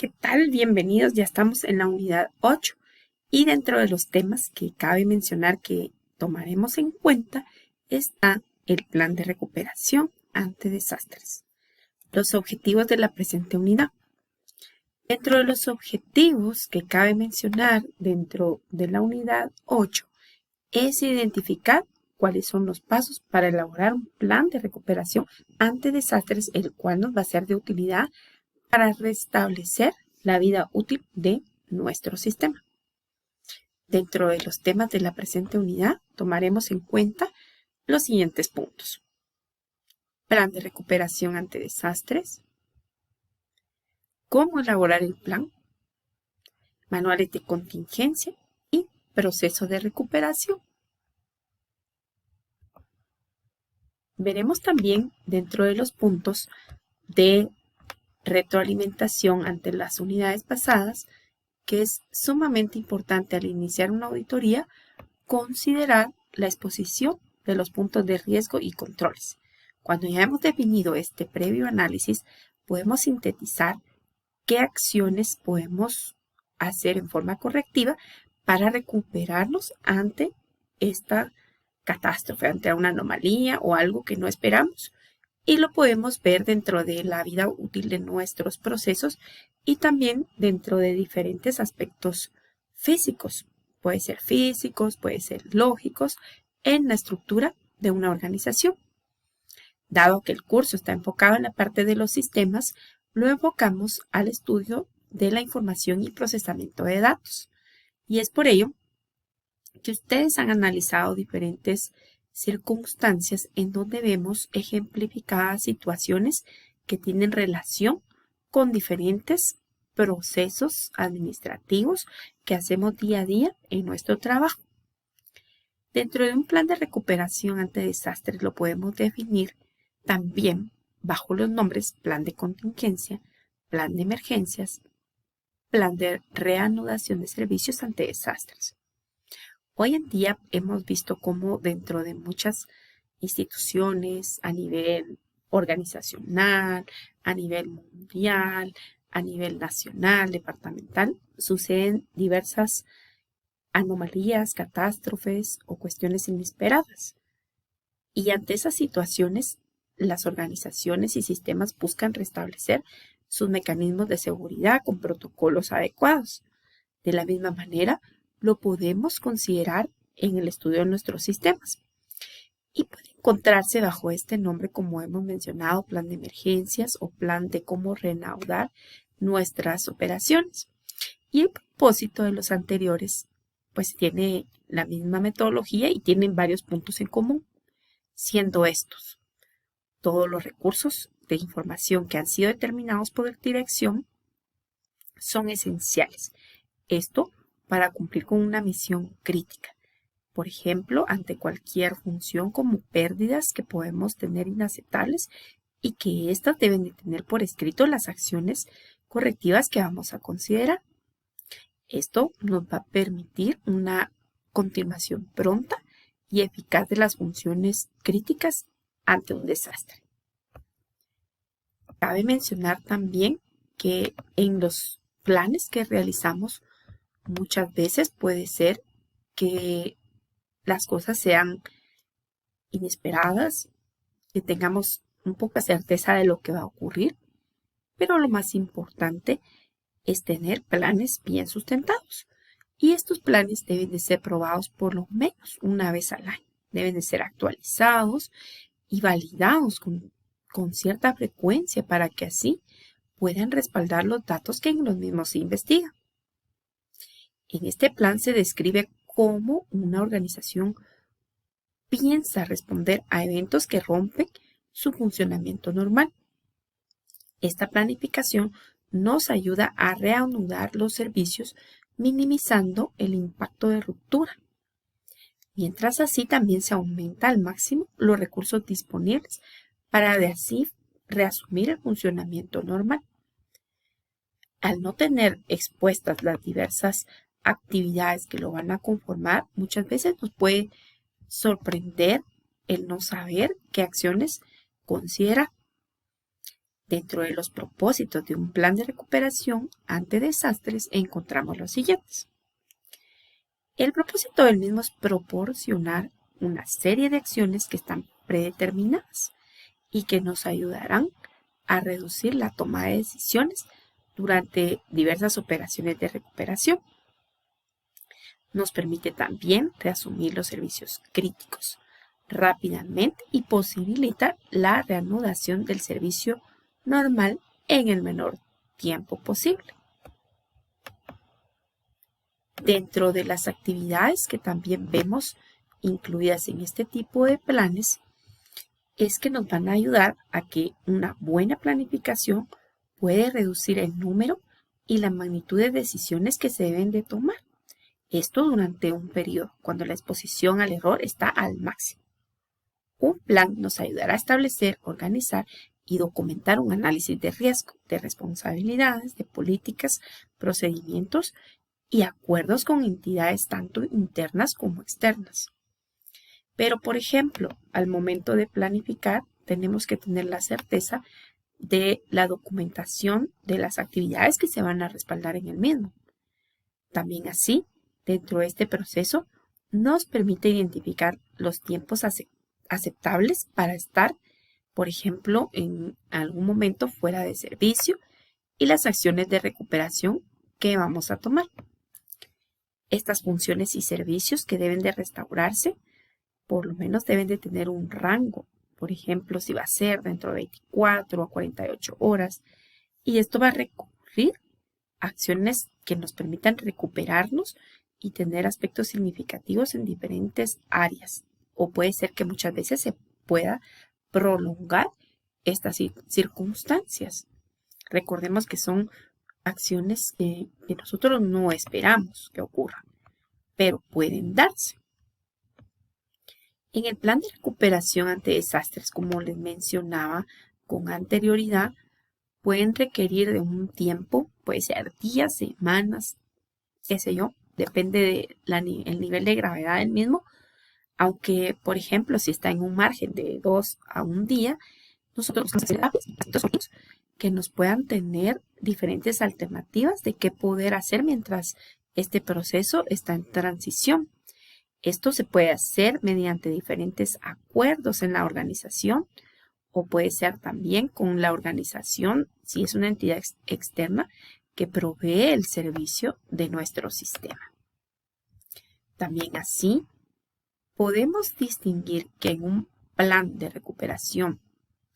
¿qué tal? Bienvenidos, ya estamos en la unidad 8 y dentro de los temas que cabe mencionar que tomaremos en cuenta está el plan de recuperación ante desastres. Los objetivos de la presente unidad. Dentro de los objetivos que cabe mencionar dentro de la unidad 8 es identificar cuáles son los pasos para elaborar un plan de recuperación ante desastres, el cual nos va a ser de utilidad para restablecer la vida útil de nuestro sistema. Dentro de los temas de la presente unidad tomaremos en cuenta los siguientes puntos: plan de recuperación ante desastres, cómo elaborar el plan, manuales de contingencia y proceso de recuperación. Veremos también dentro de los puntos de retroalimentación ante las unidades pasadas que es sumamente importante al iniciar una auditoría considerar la exposición de los puntos de riesgo y controles. Cuando ya hemos definido este previo análisis, podemos sintetizar qué acciones podemos hacer en forma correctiva para recuperarnos ante esta catástrofe, ante una anomalía o algo que no esperamos. Y lo podemos ver dentro de la vida útil de nuestros procesos y también dentro de diferentes aspectos físicos. Puede ser físicos, puede ser lógicos, en la estructura de una organización. Dado que el curso está enfocado en la parte de los sistemas, lo enfocamos al estudio de la información y procesamiento de datos. Y es por ello que ustedes han analizado diferentes circunstancias en donde vemos ejemplificadas situaciones que tienen relación con diferentes procesos administrativos que hacemos día a día en nuestro trabajo. Dentro de un plan de recuperación ante desastres lo podemos definir también bajo los nombres plan de contingencia, plan de emergencias, plan de reanudación de servicios ante desastres. Hoy en día hemos visto cómo dentro de muchas instituciones a nivel organizacional, a nivel mundial, a nivel nacional, departamental, suceden diversas anomalías, catástrofes o cuestiones inesperadas. Y ante esas situaciones, las organizaciones y sistemas buscan restablecer sus mecanismos de seguridad con protocolos adecuados. De la misma manera, lo podemos considerar en el estudio de nuestros sistemas. Y puede encontrarse bajo este nombre, como hemos mencionado, plan de emergencias o plan de cómo reanudar nuestras operaciones. Y el propósito de los anteriores, pues tiene la misma metodología y tienen varios puntos en común, siendo estos: todos los recursos de información que han sido determinados por la dirección son esenciales. Esto para cumplir con una misión crítica. Por ejemplo, ante cualquier función como pérdidas que podemos tener inaceptables y que éstas deben de tener por escrito las acciones correctivas que vamos a considerar. Esto nos va a permitir una continuación pronta y eficaz de las funciones críticas ante un desastre. Cabe mencionar también que en los planes que realizamos muchas veces puede ser que las cosas sean inesperadas, que tengamos un poca certeza de lo que va a ocurrir, pero lo más importante es tener planes bien sustentados. Y estos planes deben de ser probados por lo menos una vez al año. Deben de ser actualizados y validados con cierta frecuencia para que así puedan respaldar los datos que en los mismos se investigan. En este plan se describe cómo una organización piensa responder a eventos que rompen su funcionamiento normal. Esta planificación nos ayuda a reanudar los servicios, minimizando el impacto de ruptura. Mientras así también se aumenta al máximo los recursos disponibles para de así reasumir el funcionamiento normal. Al no tener expuestas las diversas actividades que lo van a conformar, muchas veces nos puede sorprender el no saber qué acciones considerar. Dentro de los propósitos de un plan de recuperación ante desastres encontramos los siguientes. El propósito del mismo es proporcionar una serie de acciones que están predeterminadas y que nos ayudarán a reducir la toma de decisiones durante diversas operaciones de recuperación. Nos permite también reasumir los servicios críticos rápidamente y posibilita la reanudación del servicio normal en el menor tiempo posible. Dentro de las actividades que también vemos incluidas en este tipo de planes, es que nos van a ayudar a que una buena planificación puede reducir el número y la magnitud de decisiones que se deben de tomar. Esto durante un periodo, cuando la exposición al error está al máximo. Un plan nos ayudará a establecer, organizar y documentar un análisis de riesgo, de responsabilidades, de políticas, procedimientos y acuerdos con entidades tanto internas como externas. Pero, por ejemplo, al momento de planificar, tenemos que tener la certeza de la documentación de las actividades que se van a respaldar en el mismo. También así, dentro de este proceso, nos permite identificar los tiempos aceptables para estar, por ejemplo, en algún momento fuera de servicio y las acciones de recuperación que vamos a tomar. Estas funciones y servicios que deben de restaurarse, por lo menos deben de tener un rango. Por ejemplo, si va a ser dentro de 24 a 48 horas. Y esto va a recurrir a acciones que nos permitan recuperarnos y tener aspectos significativos en diferentes áreas. O puede ser que muchas veces se pueda prolongar estas circunstancias. Recordemos que son acciones que nosotros no esperamos que ocurran, pero pueden darse. En el plan de recuperación ante desastres, como les mencionaba con anterioridad, pueden requerir de un tiempo, puede ser días, semanas, qué sé yo, depende del nivel de gravedad del mismo, aunque, por ejemplo, si está en un margen de 2 a 1 día, nosotros buscamos hacer que nos puedan tener diferentes alternativas de qué poder hacer mientras este proceso está en transición. Esto se puede hacer mediante diferentes acuerdos en la organización o puede ser también con la organización, si es una entidad externa, que provee el servicio de nuestro sistema. También así, podemos distinguir que en un plan de recuperación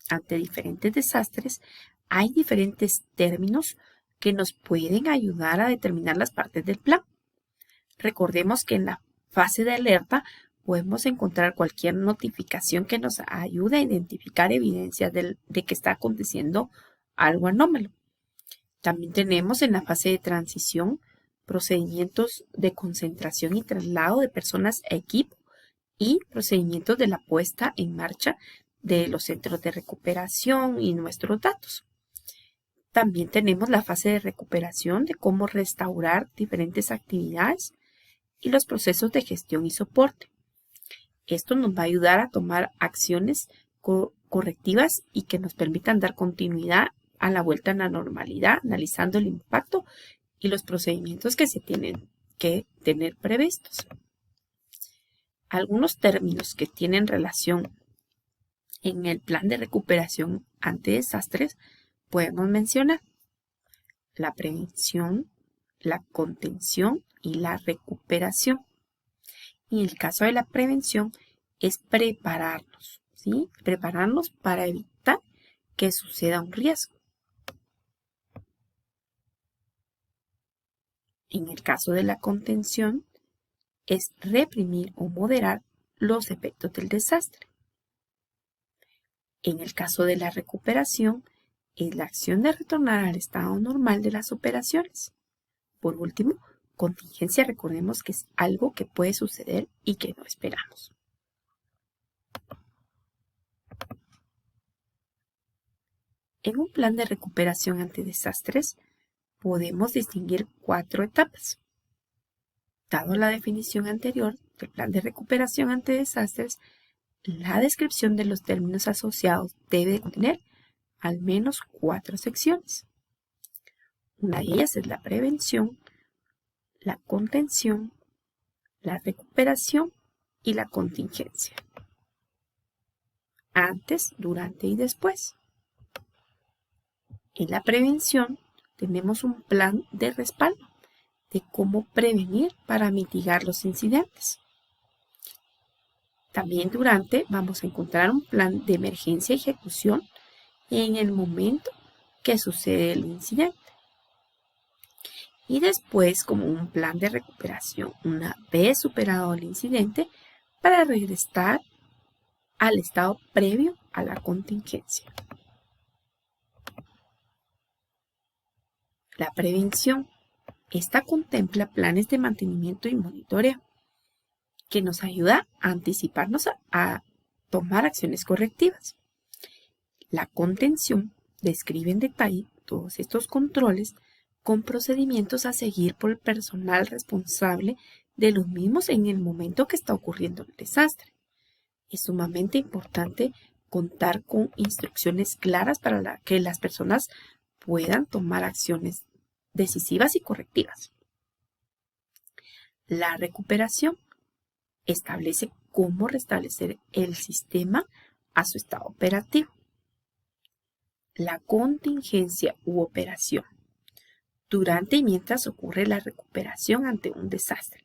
ante diferentes desastres hay diferentes términos que nos pueden ayudar a determinar las partes del plan. Recordemos que en la fase de alerta podemos encontrar cualquier notificación que nos ayude a identificar evidencias de que está aconteciendo algo anómalo. También tenemos en la fase de transición procedimientos de concentración y traslado de personas a equipo y procedimientos de la puesta en marcha de los centros de recuperación y nuestros datos. También tenemos la fase de recuperación de cómo restaurar diferentes actividades y los procesos de gestión y soporte. Esto nos va a ayudar a tomar acciones correctivas y que nos permitan dar continuidad a la vuelta a la normalidad, analizando el impacto y los procedimientos que se tienen que tener previstos. Algunos términos que tienen relación en el plan de recuperación ante desastres podemos mencionar la prevención, la contención y la recuperación. En el caso de la prevención es prepararnos, ¿sí? Prepararnos para evitar que suceda un riesgo. En el caso de la contención es reprimir o moderar los efectos del desastre. En el caso de la recuperación es la acción de retornar al estado normal de las operaciones. Por último, contingencia, recordemos que es algo que puede suceder y que no esperamos. En un plan de recuperación ante desastres, podemos distinguir 4 etapas. Dado la definición anterior del plan de recuperación ante desastres, la descripción de los términos asociados debe contener al menos 4 secciones. Una de ellas es la prevención, la contención, la recuperación y la contingencia. Antes, durante y después. En la prevención tenemos un plan de respaldo de cómo prevenir para mitigar los incidentes. También durante vamos a encontrar un plan de emergencia y ejecución en el momento que sucede el incidente. Y después como un plan de recuperación una vez superado el incidente para regresar al estado previo a la contingencia. La prevención. Esta contempla planes de mantenimiento y monitoreo que nos ayuda a anticiparnos a tomar acciones correctivas. La contención describe en detalle todos estos controles con procedimientos a seguir por el personal responsable de los mismos en el momento que está ocurriendo el desastre. Es sumamente importante contar con instrucciones claras para que las personas puedan tomar acciones decisivas y correctivas. La recuperación establece cómo restablecer el sistema a su estado operativo. La contingencia u operación. Durante y mientras ocurre la recuperación ante un desastre.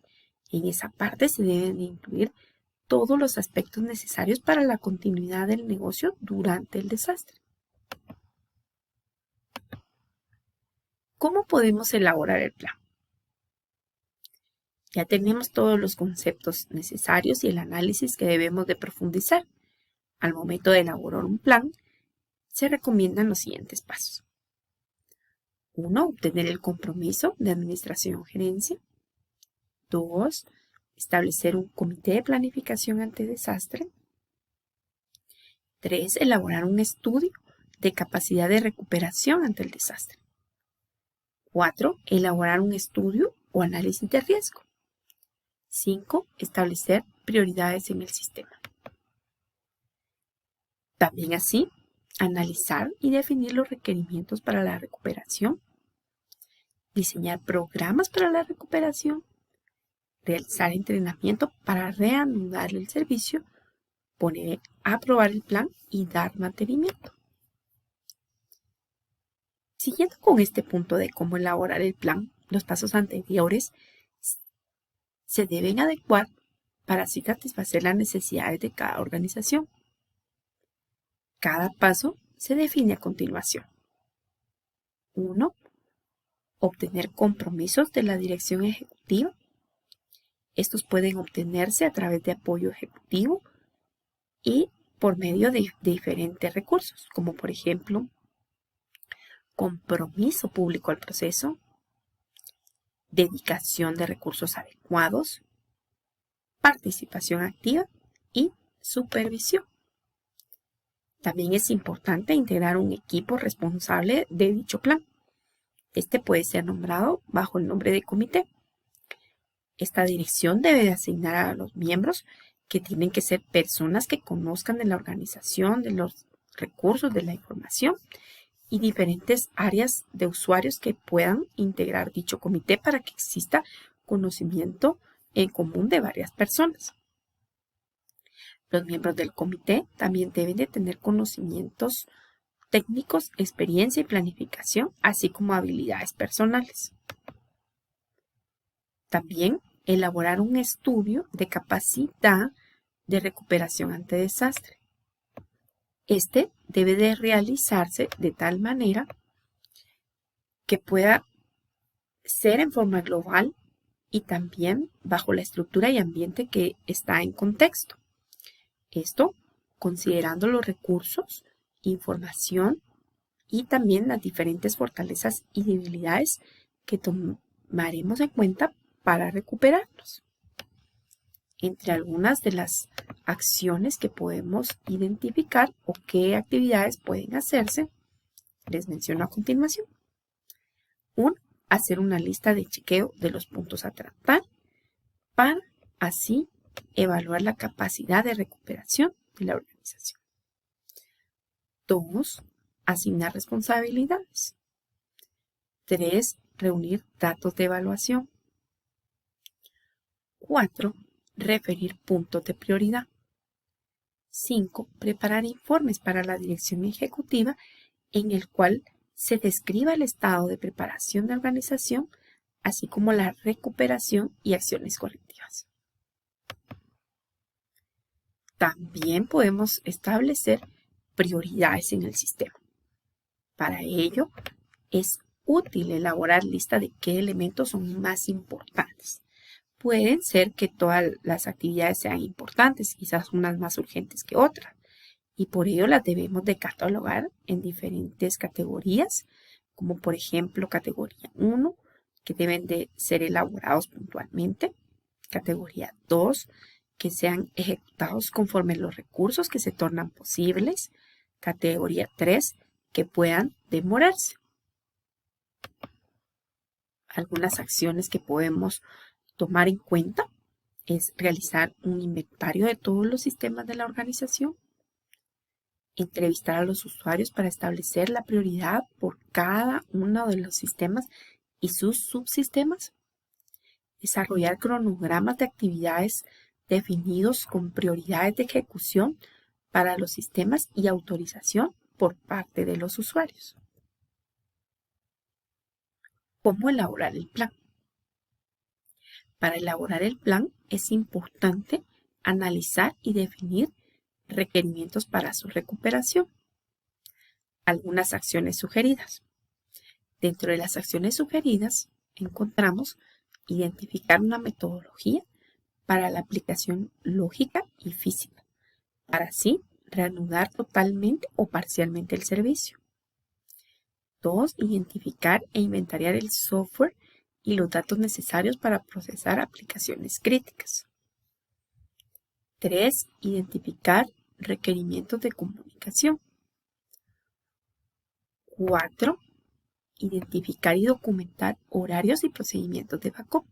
En esa parte se deben incluir todos los aspectos necesarios para la continuidad del negocio durante el desastre. ¿Cómo podemos elaborar el plan? Ya tenemos todos los conceptos necesarios y el análisis que debemos de profundizar. Al momento de elaborar un plan, se recomiendan los siguientes pasos. 1. Obtener el compromiso de administración o gerencia. 2. Establecer un comité de planificación ante desastre. 3. Elaborar un estudio de capacidad de recuperación ante el desastre. 4. Elaborar un estudio o análisis de riesgo. 5. Establecer prioridades en el sistema. También así, analizar y definir los requerimientos para la recuperación. Diseñar programas para la recuperación. Realizar entrenamiento para reanudar el servicio. Aprobar el plan y dar mantenimiento. Siguiendo con este punto de cómo elaborar el plan, los pasos anteriores se deben adecuar para así satisfacer las necesidades de cada organización. Cada paso se define a continuación. 1. Obtener compromisos de la dirección ejecutiva. Estos pueden obtenerse a través de apoyo ejecutivo y por medio de diferentes recursos, como por ejemplo, compromiso público al proceso, dedicación de recursos adecuados, participación activa y supervisión. También es importante integrar un equipo responsable de dicho plan. Este puede ser nombrado bajo el nombre de comité. Esta dirección debe de asignar a los miembros que tienen que ser personas que conozcan de la organización, de los recursos, de la información y diferentes áreas de usuarios que puedan integrar dicho comité para que exista conocimiento en común de varias personas. Los miembros del comité también deben de tener conocimientos técnicos, experiencia y planificación, así como habilidades personales. También elaborar un estudio de capacidad de recuperación ante desastre. Este debe de realizarse de tal manera que pueda ser en forma global y también bajo la estructura y ambiente que está en contexto. Esto considerando los recursos, información y también las diferentes fortalezas y debilidades que tomaremos en cuenta para recuperarnos. Entre algunas de las acciones que podemos identificar o qué actividades pueden hacerse, les menciono a continuación. 1. Hacer una lista de chequeo de los puntos a tratar para así evaluar la capacidad de recuperación de la organización. 2. asignar responsabilidades. 3. Reunir datos de evaluación. 4. Referir puntos de prioridad. 5. Preparar informes para la dirección ejecutiva en el cual se describa el estado de preparación de organización, así como la recuperación y acciones correctivas. También podemos establecer prioridades en el sistema. Para ello, es útil elaborar lista de qué elementos son más importantes. Pueden ser que todas las actividades sean importantes, quizás unas más urgentes que otras, y por ello las debemos de catalogar en diferentes categorías, como por ejemplo categoría 1, que deben de ser elaborados puntualmente, categoría 2, que sean ejecutados conforme los recursos que se tornan posibles, categoría 3, que puedan demorarse. Algunas acciones que podemos tomar en cuenta es realizar un inventario de todos los sistemas de la organización, entrevistar a los usuarios para establecer la prioridad por cada uno de los sistemas y sus subsistemas, desarrollar cronogramas de actividades definidos con prioridades de ejecución para los sistemas y autorización por parte de los usuarios. ¿Cómo elaborar el plan? Para elaborar el plan es importante analizar y definir requerimientos para su recuperación. Algunas acciones sugeridas. Dentro de las acciones sugeridas encontramos identificar una metodología para la aplicación lógica y física, para así reanudar totalmente o parcialmente el servicio. 2. Identificar e inventariar el software y los datos necesarios para procesar aplicaciones críticas. 3. Identificar requerimientos de comunicación. 4. Identificar y documentar horarios y procedimientos de backup.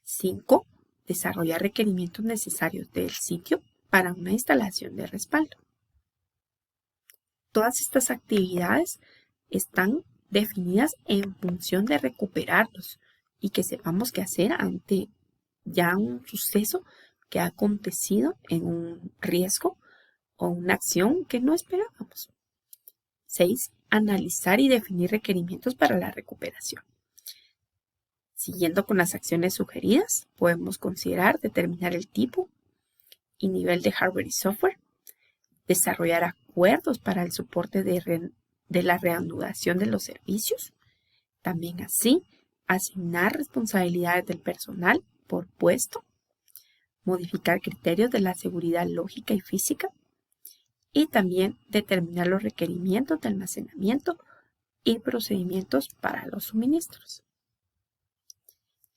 5. Desarrollar requerimientos necesarios del sitio para una instalación de respaldo. Todas estas actividades están definidas en función de recuperarlos y que sepamos qué hacer ante ya un suceso que ha acontecido en un riesgo o una acción que no esperábamos. 6. Analizar y definir requerimientos para la recuperación. Siguiendo con las acciones sugeridas, podemos considerar determinar el tipo y nivel de hardware y software, desarrollar acuerdos para el soporte de la reanudación de los servicios, también así asignar responsabilidades del personal por puesto, modificar criterios de la seguridad lógica y física y también determinar los requerimientos de almacenamiento y procedimientos para los suministros.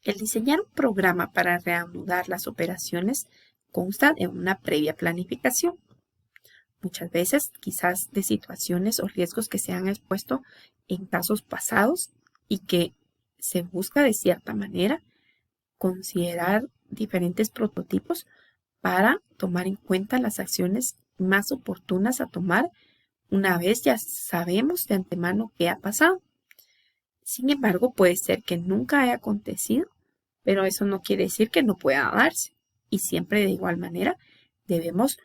El diseñar un programa para reanudar las operaciones consta de una previa planificación. Muchas veces, quizás de situaciones o riesgos que se han expuesto en casos pasados y que se busca de cierta manera considerar diferentes prototipos para tomar en cuenta las acciones más oportunas a tomar una vez ya sabemos de antemano qué ha pasado. Sin embargo, puede ser que nunca haya acontecido, pero eso no quiere decir que no pueda darse. Y siempre de igual manera debemos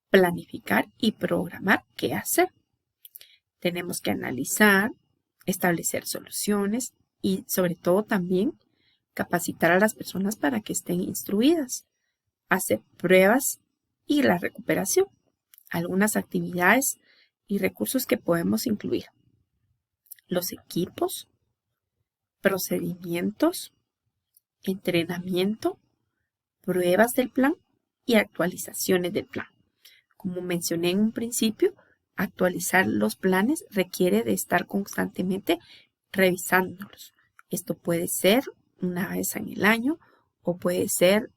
planificar y programar qué hacer. Tenemos que analizar, establecer soluciones y sobre todo también capacitar a las personas para que estén instruidas, hacer pruebas y la recuperación. Algunas actividades y recursos que podemos incluir: los equipos, procedimientos, entrenamiento, pruebas del plan y actualizaciones del plan. Como mencioné en un principio, actualizar los planes requiere de estar constantemente revisándolos. Esto puede ser una vez en el año o puede ser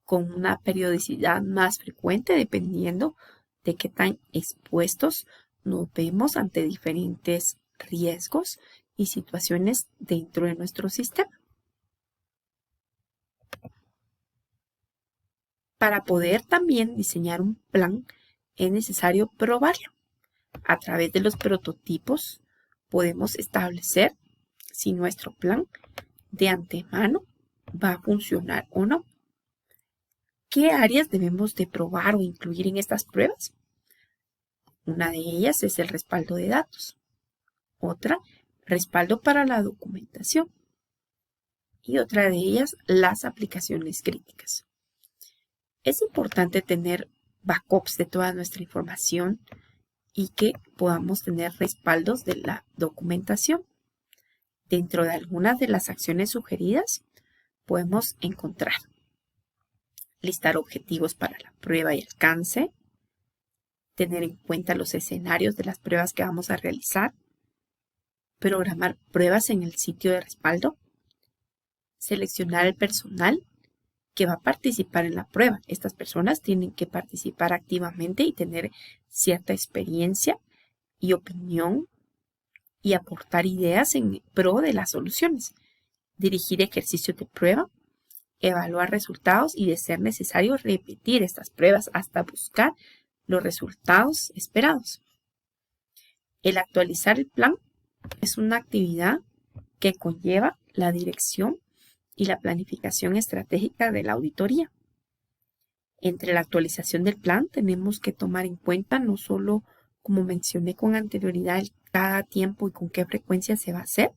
con una periodicidad más frecuente dependiendo de qué tan expuestos nos vemos ante diferentes riesgos y situaciones dentro de nuestro sistema. Para poder también diseñar un plan es necesario probarlo. A través de los prototipos podemos establecer si nuestro plan de antemano va a funcionar o no. ¿Qué áreas debemos de probar o incluir en estas pruebas? Una de ellas es el respaldo de datos. Otra, respaldo para la documentación. Y otra de ellas, las aplicaciones críticas. Es importante tener backups de toda nuestra información y que podamos tener respaldos de la documentación. Dentro de algunas de las acciones sugeridas, podemos encontrar listar objetivos para la prueba y alcance, tener en cuenta los escenarios de las pruebas que vamos a realizar, programar pruebas en el sitio de respaldo, seleccionar el personal que va a participar en la prueba. Estas personas tienen que participar activamente y tener cierta experiencia y opinión y aportar ideas en pro de las soluciones. Dirigir ejercicios de prueba, evaluar resultados y, de ser necesario, repetir estas pruebas hasta buscar los resultados esperados. El actualizar el plan es una actividad que conlleva la dirección y la planificación estratégica de la auditoría. Entre la actualización del plan tenemos que tomar en cuenta no solo, como mencioné con anterioridad, cada tiempo y con qué frecuencia se va a hacer,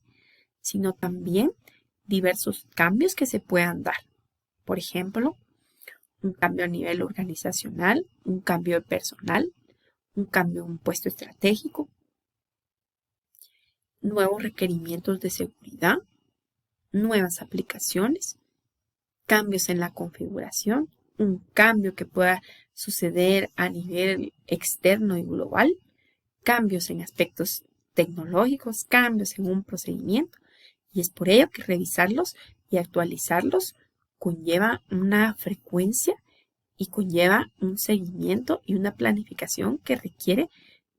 sino también diversos cambios que se puedan dar. Por ejemplo, un cambio a nivel organizacional, un cambio de personal, un cambio en un puesto estratégico, nuevos requerimientos de seguridad, nuevas aplicaciones, cambios en la configuración, un cambio que pueda suceder a nivel externo y global, cambios en aspectos tecnológicos, cambios en un procedimiento, y es por ello que revisarlos y actualizarlos conlleva una frecuencia y conlleva un seguimiento y una planificación que requiere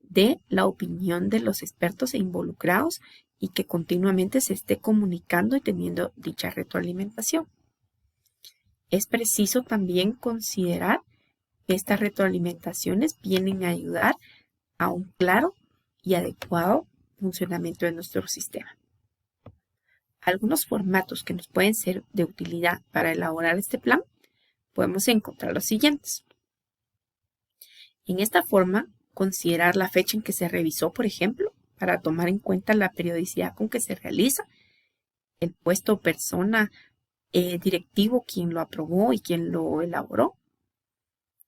de la opinión de los expertos e involucrados y que continuamente se esté comunicando y teniendo dicha retroalimentación. Es preciso también considerar que estas retroalimentaciones vienen a ayudar a un claro y adecuado funcionamiento de nuestro sistema. Algunos formatos que nos pueden ser de utilidad para elaborar este plan, podemos encontrar los siguientes. En esta forma, considerar la fecha en que se revisó, por ejemplo, para tomar en cuenta la periodicidad con que se realiza, el puesto o persona directivo, quien lo aprobó y quien lo elaboró,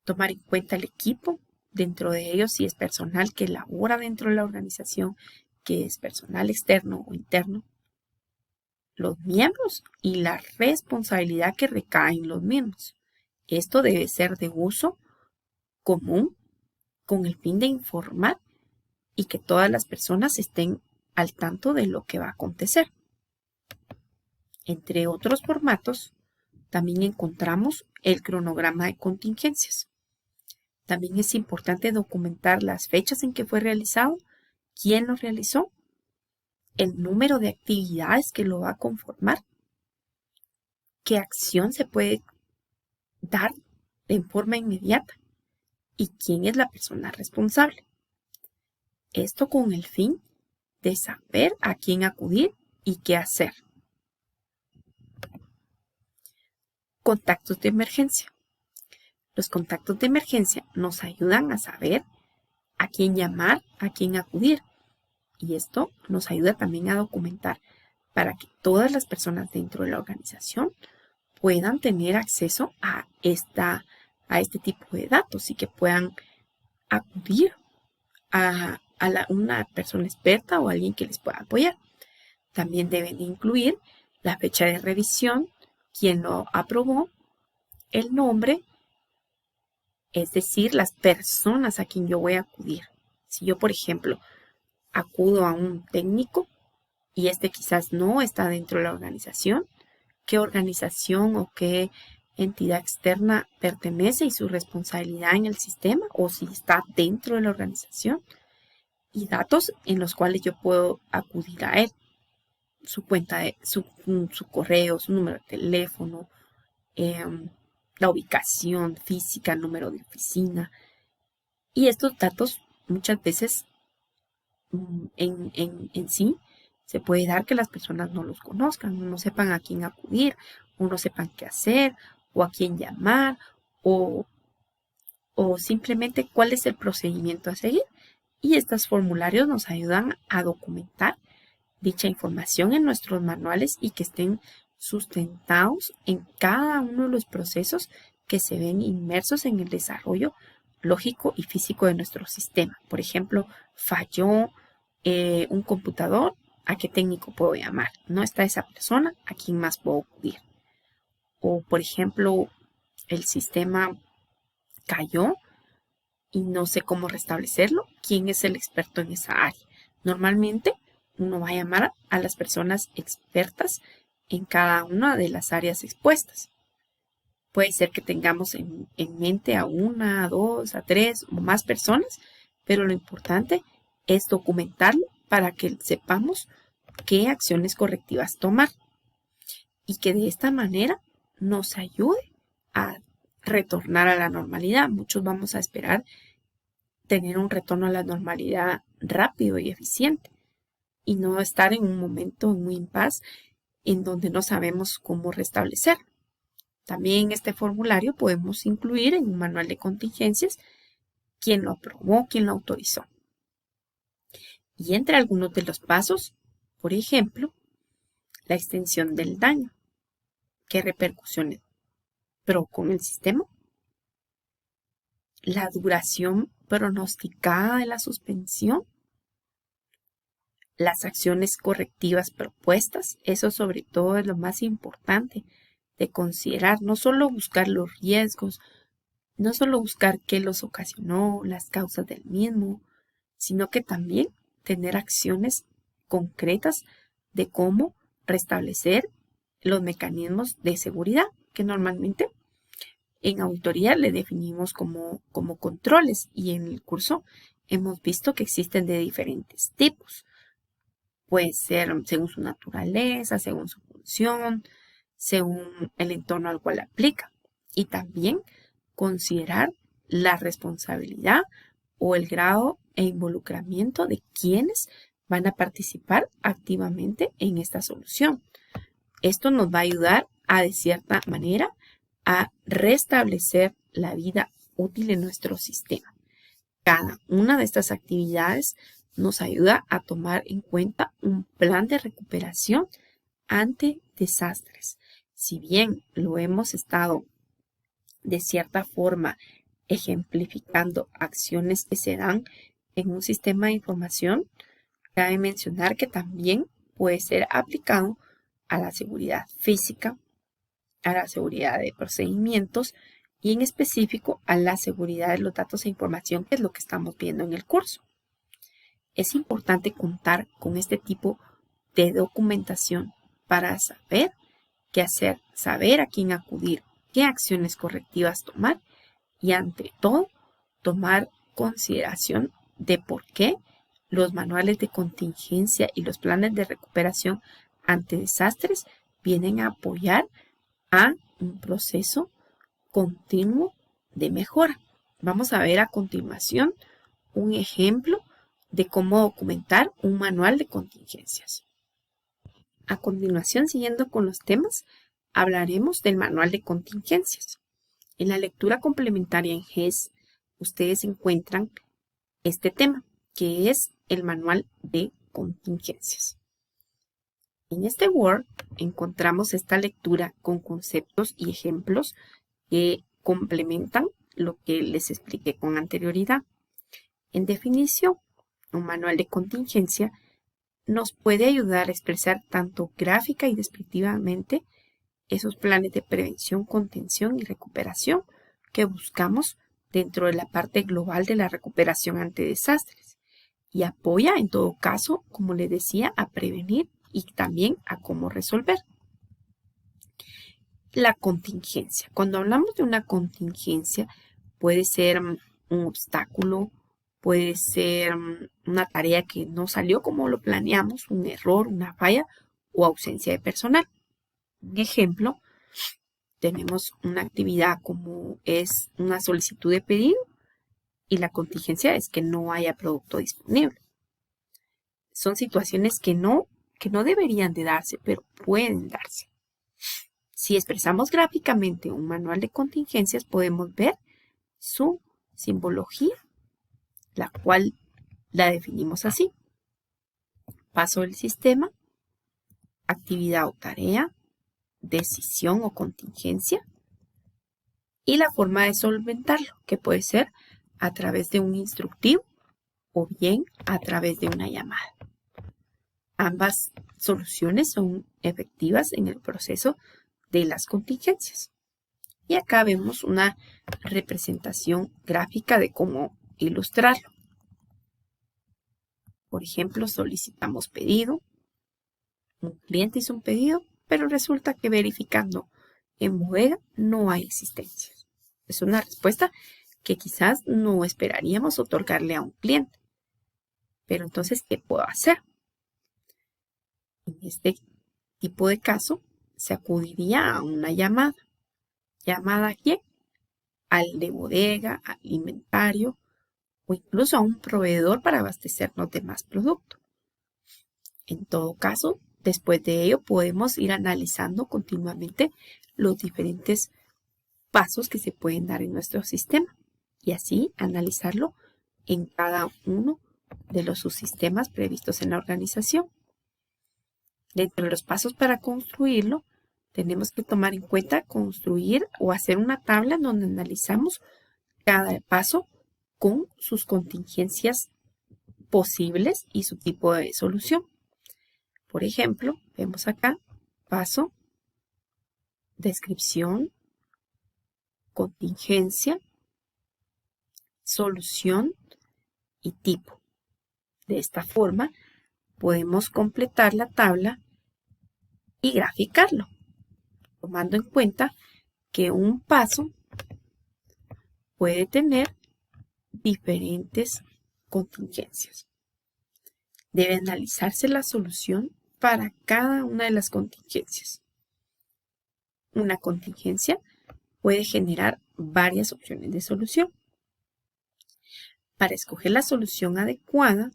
tomar en cuenta el equipo, dentro de ellos si es personal que labora dentro de la organización, que es personal externo o interno, los miembros y la responsabilidad que recae en los mismos. Esto debe ser de uso común con el fin de informar y que todas las personas estén al tanto de lo que va a acontecer. Entre otros formatos, también encontramos el cronograma de contingencias. También es importante documentar las fechas en que fue realizado, quién lo realizó, el número de actividades que lo va a conformar, qué acción se puede dar en forma inmediata y quién es la persona responsable. Esto con el fin de saber a quién acudir y qué hacer. Contactos de emergencia. Los contactos de emergencia nos ayudan a saber a quién llamar, a quién acudir. Y esto nos ayuda también a documentar para que todas las personas dentro de la organización puedan tener acceso a este tipo de datos y que puedan acudir a una persona experta o alguien que les pueda apoyar. También deben incluir la fecha de revisión, quién lo aprobó, el nombre, es decir, las personas a quien yo voy a acudir. Si yo, por ejemplo, acudo a un técnico y este quizás no está dentro de la organización, qué organización o qué entidad externa pertenece y su responsabilidad en el sistema o si está dentro de la organización, y datos en los cuales yo puedo acudir a él, su cuenta de su correo, su número de teléfono, la ubicación física, el número de oficina. Y estos datos muchas veces en sí, se puede dar que las personas no los conozcan, no sepan a quién acudir, o no sepan qué hacer, o a quién llamar, o, o simplemente cuál es el procedimiento a seguir. Y estos formularios nos ayudan a documentar dicha información en nuestros manuales y que estén sustentados en cada uno de los procesos que se ven inmersos en el desarrollo lógico y físico de nuestro sistema. Por ejemplo, falló un computador, ¿a qué técnico puedo llamar? No está esa persona, ¿a quién más puedo acudir? O, por ejemplo, el sistema cayó y no sé cómo restablecerlo, ¿quién es el experto en esa área? Normalmente uno va a llamar a las personas expertas en cada una de las áreas expuestas. Puede ser que tengamos en mente a una, a dos, a tres o más personas, pero lo importante es documentarlo para que sepamos qué acciones correctivas tomar y que de esta manera nos ayude a retornar a la normalidad. Muchos vamos a esperar tener un retorno a la normalidad rápido y eficiente y no estar en un momento muy impas en donde no sabemos cómo restablecer. También en este formulario podemos incluir en un manual de contingencias quién lo aprobó, quién lo autorizó. Y entre algunos de los pasos, por ejemplo, la extensión del daño. ¿Qué repercusiones provocó en el sistema? La duración pronosticada de la suspensión. Las acciones correctivas propuestas. Eso sobre todo es lo más importante de considerar. No solo buscar los riesgos, no solo buscar qué los ocasionó, las causas del mismo, sino que también tener acciones concretas de cómo restablecer los mecanismos de seguridad que normalmente en auditoría le definimos como controles y en el curso hemos visto que existen de diferentes tipos. Puede ser según su naturaleza, según su función, según el entorno al cual aplica. Y también considerar la responsabilidad o el grado e involucramiento de quienes van a participar activamente en esta solución. Esto nos va a ayudar a, de cierta manera, a restablecer la vida útil en nuestro sistema. Cada una de estas actividades nos ayuda a tomar en cuenta un plan de recuperación ante desastres. Si bien lo hemos estado de cierta forma ejemplificando acciones que se dan en un sistema de información, cabe mencionar que también puede ser aplicado a la seguridad física, a la seguridad de procedimientos y en específico a la seguridad de los datos e información, que es lo que estamos viendo en el curso. Es importante contar con este tipo de documentación para saber qué hacer, saber a quién acudir, qué acciones correctivas tomar y ante todo tomar consideración de por qué los manuales de contingencia y los planes de recuperación ante desastres vienen a apoyar a un proceso continuo de mejora. Vamos a ver a continuación un ejemplo de cómo documentar un manual de contingencias. A continuación, siguiendo con los temas, hablaremos del manual de contingencias. En la lectura complementaria en GES, ustedes encuentran este tema, que es el manual de contingencias. En este Word encontramos esta lectura con conceptos y ejemplos que complementan lo que les expliqué con anterioridad. En definición, un manual de contingencia nos puede ayudar a expresar tanto gráfica y descriptivamente esos planes de prevención, contención y recuperación que buscamos dentro de la parte global de la recuperación ante desastres y apoya en todo caso, como les decía, a prevenir y también a cómo resolver. La contingencia. Cuando hablamos de una contingencia, puede ser un obstáculo, puede ser una tarea que no salió como lo planeamos, un error, una falla o ausencia de personal. Un ejemplo, tenemos una actividad como es una solicitud de pedido y la contingencia es que no haya producto disponible. son situaciones que no deberían de darse, pero pueden darse. Si expresamos gráficamente un manual de contingencias, podemos ver su simbología, la cual la definimos así. Paso del sistema, actividad o tarea, decisión o contingencia, y la forma de solventarlo, que puede ser a través de un instructivo o bien a través de una llamada. Ambas soluciones son efectivas en el proceso de las contingencias. Y acá vemos una representación gráfica de cómo ilustrarlo. Por ejemplo, solicitamos pedido. Un cliente hizo un pedido, pero resulta que verificando en bodega no hay existencias. Es una respuesta que quizás no esperaríamos otorgarle a un cliente. Pero entonces, ¿qué puedo hacer? En este tipo de caso, se acudiría a una llamada. ¿Llamada a quién? Al de bodega, al inventario o incluso a un proveedor para abastecernos de más producto. En todo caso, después de ello podemos ir analizando continuamente los diferentes pasos que se pueden dar en nuestro sistema y así analizarlo en cada uno de los subsistemas previstos en la organización. Dentro de los pasos para construirlo, tenemos que tomar en cuenta construir o hacer una tabla donde analizamos cada paso con sus contingencias posibles y su tipo de solución. Por ejemplo, vemos acá paso, descripción, contingencia, solución y tipo. De esta forma podemos completar la tabla y graficarlo, tomando en cuenta que un paso puede tener diferentes contingencias. Debe analizarse la solución para cada una de las contingencias. Una contingencia puede generar varias opciones de solución. Para escoger la solución adecuada,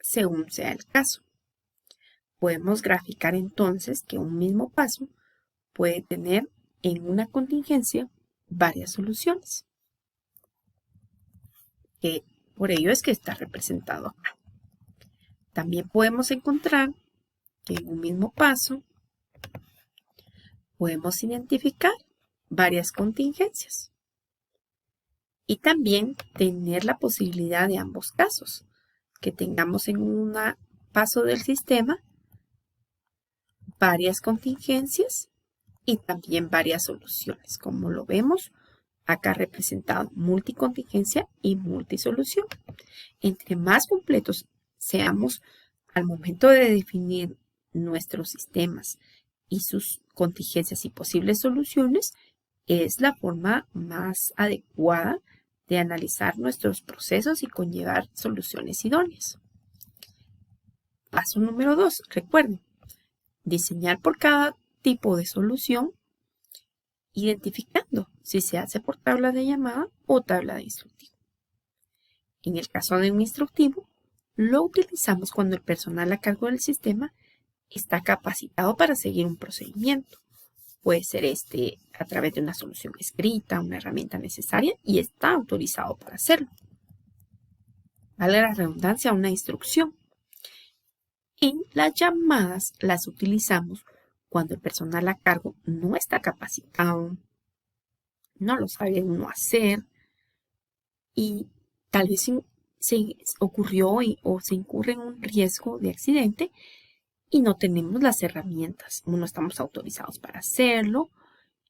según sea el caso, podemos graficar entonces que un mismo paso puede tener en una contingencia varias soluciones. Por ello es que está representado acá. También podemos encontrar que en un mismo paso podemos identificar varias contingencias y también tener la posibilidad de ambos casos, que tengamos en un paso del sistema varias contingencias y también varias soluciones, como lo vemos acá representado, multicontingencia y multisolución. Entre más completos seamos al momento de definir nuestros sistemas y sus contingencias y posibles soluciones, es la forma más adecuada de analizar nuestros procesos y conllevar soluciones idóneas. Paso número 2. Recuerden, diseñar por cada tipo de solución, identificando si se hace por tabla de llamada o tabla de instructivo. En el caso de un instructivo, lo utilizamos cuando el personal a cargo del sistema está capacitado para seguir un procedimiento. Puede ser a través de una solución escrita, una herramienta necesaria y está autorizado para hacerlo. Vale la redundancia, una instrucción. Y las llamadas las utilizamos cuando el personal a cargo no está capacitado, no lo sabe uno hacer y tal vez se ocurrió o se incurre en un riesgo de accidente y no tenemos las herramientas, no estamos autorizados para hacerlo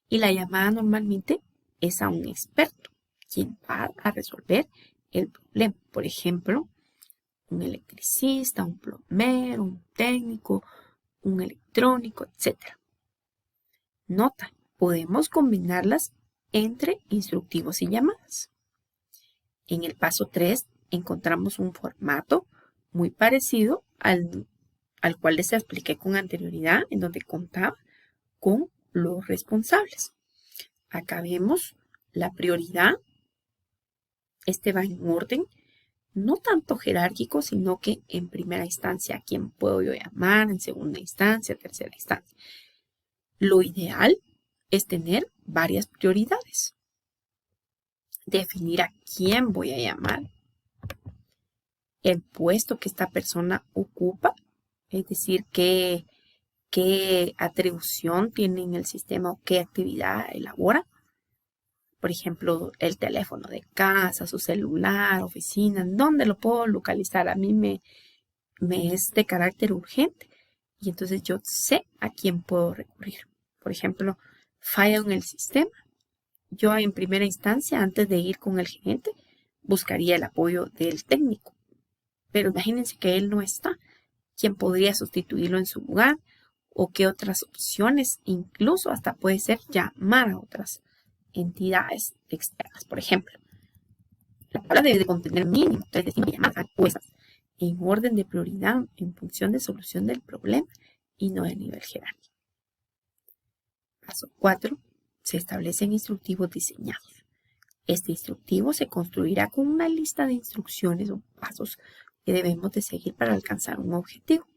y la llamada normalmente es a un experto quien va a resolver el problema. Por ejemplo, un electricista, un plomero, un técnico, un electrónico, etc. Nota, podemos combinarlas entre instructivos y llamadas. En el paso 3 encontramos un formato muy parecido al cual les expliqué con anterioridad, en donde contaba con los responsables. Acá vemos la prioridad. Va en orden no tanto jerárquico, sino que en primera instancia a quién puedo yo llamar, en segunda instancia, tercera instancia. Lo ideal es tener varias prioridades. Definir a quién voy a llamar, el puesto que esta persona ocupa, es decir, qué atribución tiene en el sistema o qué actividad elabora. Por ejemplo, el teléfono de casa, su celular, oficina, ¿dónde lo puedo localizar? A mí me es de carácter urgente y entonces yo sé a quién puedo recurrir. Por ejemplo, falla en el sistema. Yo en primera instancia, antes de ir con el gerente, buscaría el apoyo del técnico. Pero imagínense que él no está. ¿Quién podría sustituirlo en su lugar? ¿O qué otras opciones? Incluso hasta puede ser llamar a otras entidades externas. Por ejemplo, la tabla debe de contener mínimo 3 destinos de llamadas puestas en orden de prioridad en función de solución del problema y no de nivel jerárquico. Paso 4. Se establecen instructivos diseñados. Este instructivo se construirá con una lista de instrucciones o pasos que debemos de seguir para alcanzar un objetivo.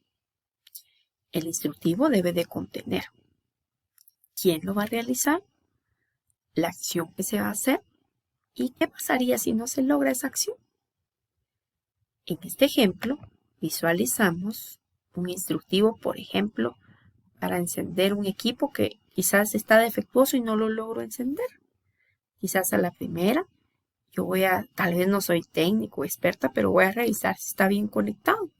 El instructivo debe de contener quién lo va a realizar, la acción que se va a hacer y qué pasaría si no se logra esa acción. En este ejemplo, visualizamos un instructivo, por ejemplo, para encender un equipo que quizás está defectuoso y no lo logro encender. Quizás a la primera, tal vez no soy técnico o experta, pero voy a revisar si está bien conectado.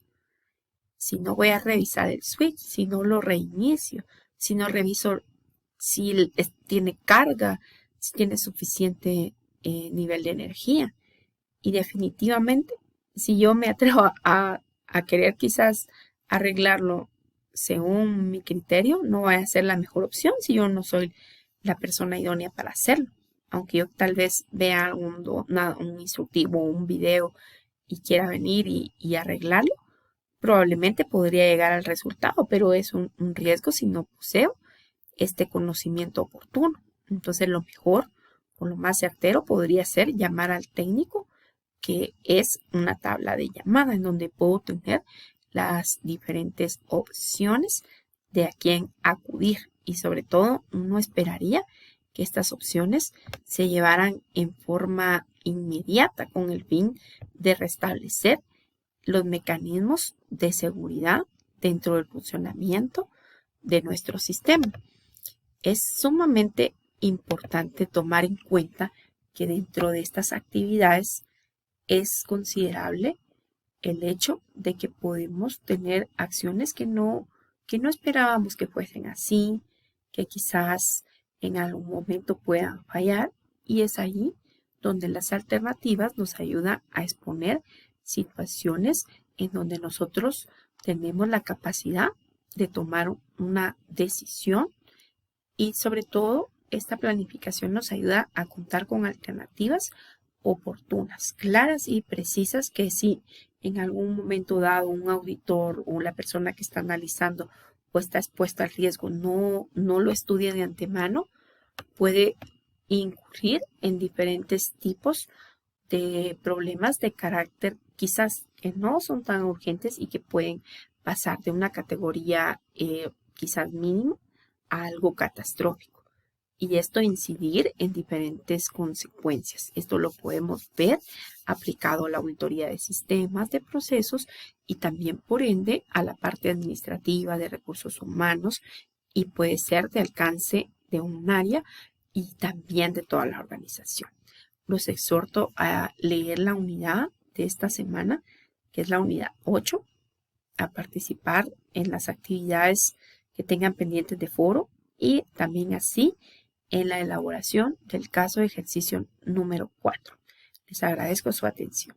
Si no, voy a revisar el switch, si no lo reinicio, si no reviso si tiene carga, si tiene suficiente nivel de energía. Y definitivamente, si yo me atrevo a querer quizás arreglarlo según mi criterio, no va a ser la mejor opción si yo no soy la persona idónea para hacerlo. Aunque yo tal vez vea un instructivo o un video y quiera venir y arreglarlo, probablemente podría llegar al resultado, pero es un riesgo si no poseo este conocimiento oportuno. Entonces lo mejor o lo más certero podría ser llamar al técnico, que es una tabla de llamada en donde puedo tener las diferentes opciones de a quién acudir y sobre todo uno esperaría que estas opciones se llevaran en forma inmediata con el fin de restablecer los mecanismos de seguridad dentro del funcionamiento de nuestro sistema. Es sumamente importante tomar en cuenta que dentro de estas actividades es considerable el hecho de que podemos tener acciones que no esperábamos que fuesen así, que quizás en algún momento puedan fallar, y es ahí donde las alternativas nos ayudan a exponer situaciones en donde nosotros tenemos la capacidad de tomar una decisión y sobre todo esta planificación nos ayuda a contar con alternativas oportunas, claras y precisas que si en algún momento dado un auditor o la persona que está analizando o está expuesta al riesgo no lo estudia de antemano, puede incurrir en diferentes tipos de problemas de carácter quizás que no son tan urgentes y que pueden pasar de una categoría quizás mínima a algo catastrófico. Y esto incidir en diferentes consecuencias. Esto lo podemos ver aplicado a la auditoría de sistemas, de procesos y también por ende a la parte administrativa de recursos humanos y puede ser de alcance de un área y también de toda la organización. Los exhorto a leer la unidad de esta semana, que es la unidad 8, a participar en las actividades que tengan pendientes de foro y también así en la elaboración del caso de ejercicio número 4. Les agradezco su atención.